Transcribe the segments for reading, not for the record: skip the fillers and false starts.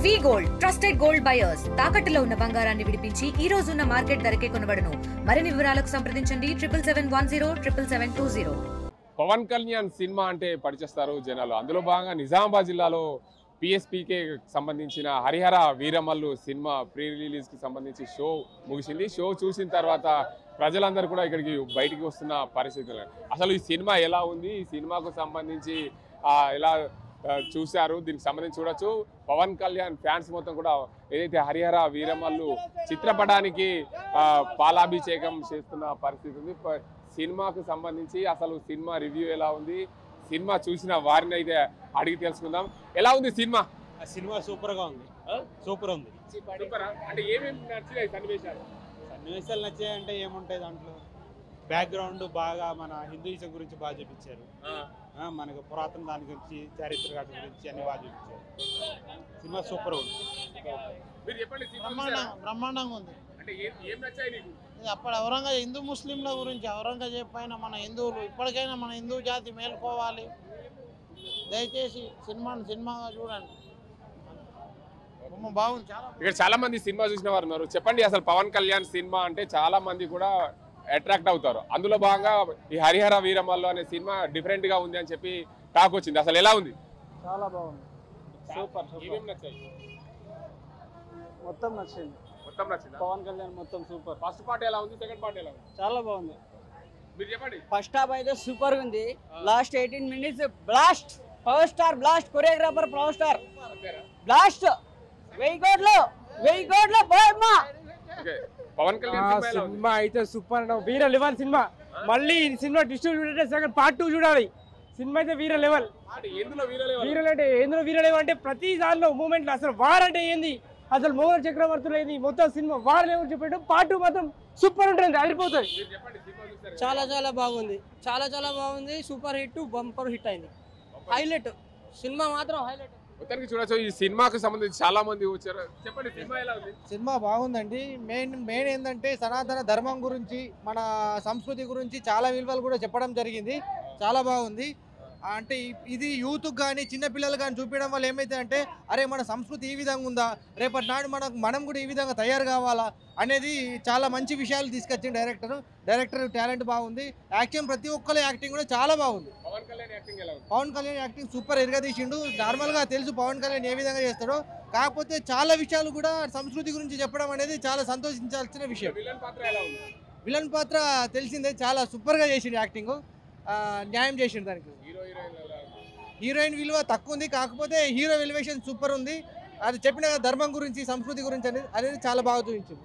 వి gold trusted gold buyers తాకట్టులో ఉన్న బంగారాన్ని విడిపించి ఈ రోజు ఉన్న మార్కెట్ ధరకే కొనబడును. మరిన్ని వివరాలకు సంప్రదించండి 77107720. పవన్ కళ్యాణ్ సినిమా అంటే పరిచేస్తారు జనాలు. అందులో భాగంగా నిజామాబాద్ జిల్లాలో పిఎస్పీకే సంబంధించిన హరిహర వీరమల్లు సినిమా ప్రీ రిలీజ్కి సంబంధించి షో ముగిసింది. షో చూసిన తర్వాత ప్రజలందరూ కూడా ఇక్కడికి బయటికి వస్తున్న పరిస్థితులు. అసలు ఈ సినిమా ఎలా ఉంది, ఈ సినిమాకు సంబంధించి ఎలా చూశారు, దీనికి సంబంధించి చూడొచ్చు. పవన్ కళ్యాణ్ ఫ్యాన్స్ మొత్తం కూడా ఏదైతే హరిహర వీరమల్లు చిత్రపటానికి పాలాభిషేకం చేస్తున్న పరిస్థితి ఉంది. సినిమాకు సంబంధించి అసలు సినిమా రివ్యూ ఎలా ఉంది, సినిమా చూసిన వారిని అయితే అడిగి తెలుసుకుందాం. ఎలా ఉంది సినిమా? సినిమా సూపర్ గా ఉంది. సూపర్ ఉంది. అంటే ఏమేమి నచ్చినాయి సన్నివేశాలు? సన్నివేశాలు నచ్చాయంటే ఏముంటాయి దాంట్లో, బ్యాక్గ్రౌండ్ బాగా మన హిందూయిజం గురించి బాగా చూపించారు. మనకు పురాతన దాని గురించి, చారిత్రక గురించి అన్ని బాగా చూపించారు. సినిమా సూపర్ ఉంది. బ్రహ్మాండంగా ఉంది. అంటే ఏం నచ్చాయి నీకు? అప్పుడు హిందూ ముస్లింల గురించి, ఔరంగజేబ్ పైన మన హిందువులు ఇప్పటికైనా మన హిందూ జాతి మేల్కోవాలి. దయచేసి సినిమాగా చూడండి. బాగుంది. ఇక్కడ చాలా మంది సినిమా చూసిన వారు ఉన్నారు. చెప్పండి, అసలు పవన్ కళ్యాణ్ సినిమా అంటే చాలా మంది కూడా అట్రాక్ట్ అవుతారు. అందులో భాగంగా ఈ హరిహర వీరమల్లు అనే సినిమా డిఫరెంట్ గా ఉంది అని చెప్పి టాక్ వచ్చింది. అసలు ఎలా ఉంది? చాలా బాగుంది. సూపర్. ఏమేమి నచ్చాయి? మొత్తం నచ్చింది. మొత్తం నచ్చింది. పవన్ కళ్యాణ్ మొత్తం సూపర్. ఫస్ట్ పార్ట్ ఎలా ఉంది, సెకండ్ పార్ట్ ఎలా ఉంది? చాలా బాగుంది. మీరు చెప్పండి. ఫస్ట్ హాఫ్ అయితే సూపర్ ఉంది. Last 18 minutes blast, power star blast, choreographer power star blast. 1000 కోట్లు పోయమ్మా. పవన్ కళ్యాణ్ సినిమా అయితే సూపర్. వీర లెవెల్ సినిమా. మళ్ళీ సినిమా డిస్ట్రిబ్యూటర్ సెకండ్ పార్ట్ 2 చూడాలి. సినిమా అయితే వీర లెవెల్. వీర లెవెల్ అంటే ప్రతి దానిలో మూమెంట్ అసలు వార్ అంటే ఏంది, అసలు మొఘల్ చక్రవర్తులు ఏంది, మొత్తం సినిమా వార్ లెవెల్ చెప్పాడు. పార్ట్ 2 మాత్రం సూపర్ ఉంటుంది, అదిరిపోతుంది. చాలా బాగుంది. చాలా బాగుంది. సూపర్ హిట్, బంపర్ హిట్ అయింది. హైలైట్ సినిమా మాత్రం హైలైట్. మొత్తానికి చూడొచ్చు. ఈ సినిమాకు సంబంధించి చాలా మంది వచ్చారు. చెప్పండి, సినిమా ఎలా ఉంది? సినిమా బాగుందండి. మెయిన్ ఏంటంటే సనాతన ధర్మం గురించి, మన సంస్కృతి గురించి చాలా విలువలు కూడా చెప్పడం జరిగింది. చాలా బాగుంది. అంటే ఇది యూత్ కానీ చిన్నపిల్లలు కానీ చూపించడం వల్ల ఏమైతే అంటే, అరే మన సంస్కృతి ఈ విధంగా ఉందా, రేపటి నాడు మనం కూడా ఈ విధంగా తయారు కావాలా అనేది చాలా మంచి విషయాలు తీసుకొచ్చింది డైరెక్టర్ టాలెంట్ బాగుంది. యాక్షన్ ప్రతి ఒక్కరి యాక్టింగ్ కూడా చాలా బాగుంది. పవన్ కళ్యాణ్ యాక్టింగ్ సూపర్ ఎరగదీసిండు. నార్మల్గా తెలుసు పవన్ కళ్యాణ్ ఏ విధంగా చేస్తాడో, కాకపోతే చాలా విషయాలు కూడా సంస్కృతి గురించి చెప్పడం అనేది చాలా సంతోషించాల్సిన విషయం. విలన్ పాత్ర తెలిసిందే, చాలా సూపర్గా చేసిండు యాక్టింగ్, న్యాయం చేసిండు దానికి. హీరోయిన్ విలువ తక్కువ ఉంది, కాకపోతే హీరో ఎలివేషన్ సూపర్ ఉంది. అది చెప్పిన ధర్మం గురించి, సంస్కృతి గురించి అనేది చాలా బాగా చూపించింది.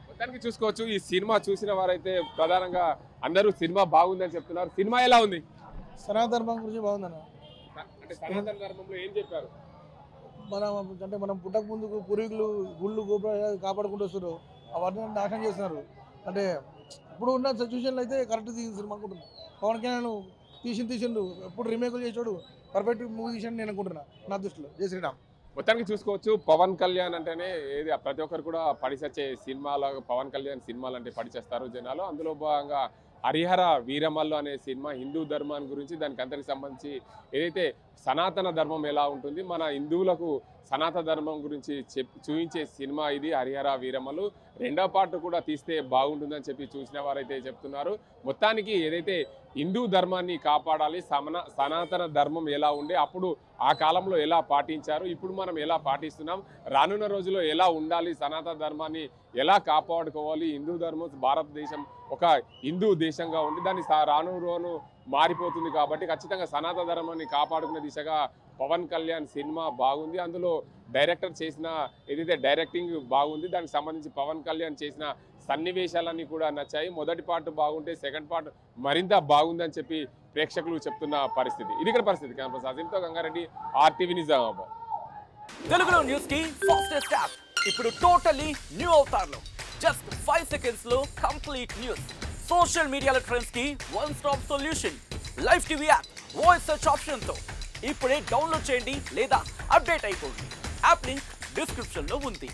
మొత్తానికి చూసుకోవచ్చు. ఈ సినిమా చూసిన వారైతే ప్రధానంగా అందరూ సినిమా బాగుందని చెప్తున్నారు. సినిమా ఎలా ఉంది? సనాతన ధర్మం గురించి బాగుందన్న. అంటే సనాతన ధర్మంలో ఏం చెప్పారు? మనం పుట్టక ముందుకు పూర్వీకులు గుళ్ళు గోపురాలు కాపాడుకుంటూ వస్తారు, అవన్నీ నాశనం చేస్తున్నారు. అంటే ఇప్పుడు ఉన్న సిచ్యువేషన్లో అయితే కరెక్ట్ తీసింది సినిమా అనుకుంటున్నాను. పవన్ కళ్యాణ్ తీసిండు, ఎప్పుడు రీమేకులు చేసాడు, పర్ఫెక్ట్ మూవీ తీసాడు నేను అనుకుంటున్నా నా దృష్టిలో. జై శ్రీరామ్. మొత్తానికి చూసుకోవచ్చు. పవన్ కళ్యాణ్ అంటేనే ఏది ప్రతి ఒక్కరు కూడా పడిచచ్చే సినిమాలో పవన్ కళ్యాణ్ సినిమాలు అంటే పడిచేస్తారు జనాలు. అందులో భాగంగా హరిహర వీరమల్లు అనే సినిమా హిందూ ధర్మాన్ని గురించి, దానికి అందరికి సంబంధించి ఏదైతే సనాతన ధర్మం ఎలా ఉంటుంది, మన హిందువులకు సనాతన ధర్మం గురించి చూపించే సినిమా ఇది హరిహర వీరమల్లు. రెండో పార్ట్ కూడా తీస్తే బాగుంటుందని చెప్పి చూసిన వారైతే చెప్తున్నారు. మొత్తానికి ఏదైతే హిందూ ధర్మాన్ని కాపాడాలి, సనాతన ధర్మం ఎలా ఉండే, అప్పుడు ఆ కాలంలో ఎలా పాటించారు, ఇప్పుడు మనం ఎలా పాటిస్తున్నాం, రానున్న రోజుల్లో ఎలా ఉండాలి, సనాతన ధర్మాన్ని ఎలా కాపాడుకోవాలి, హిందూ ధర్మం భారతదేశం ఒక హిందూ దేశంగా ఉండి దాన్ని రాను రాను మారిపోతుంది. కాబట్టి ఖచ్చితంగా సనాతన ధర్మాన్ని కాపాడుకునే దిశగా పవన్ కళ్యాణ్ సినిమా బాగుంది. అందులో డైరెక్టర్ చేసిన ఏదైతే డైరెక్టింగ్ బాగుంది, దానికి సంబంధించి పవన్ కళ్యాణ్ చేసిన సన్నివేశాలన్నీ కూడా నచ్చాయి. మొదటి పార్ట్ బాగుంటే సెకండ్ పార్ట్ మరింత బాగుందని చెప్పి ప్రేక్షకులు చెప్తున్న పరిస్థితి. ఇది ఇక్కడ పరిస్థితి. Camera Gangareddy, RTV Nizamabad. తెలుగులో న్యూస్ కి ఫాస్టెస్ట్ యాప్ ఇప్పుడు టోటల్లీ న్యూ అవతార్లో. జస్ట్ 5 seconds లో కంప్లీట్ న్యూస్, సోషల్ మీడియాలో ట్రెండ్స్ కి one stop solution, live TV app, voice search option తో ఇప్పుడే డౌన్లోడ్ చేయండి లేదా అప్డేట్ అయిపోండి. యాప్ లింక్ డిస్క్రిప్షన్ లో ఉంది.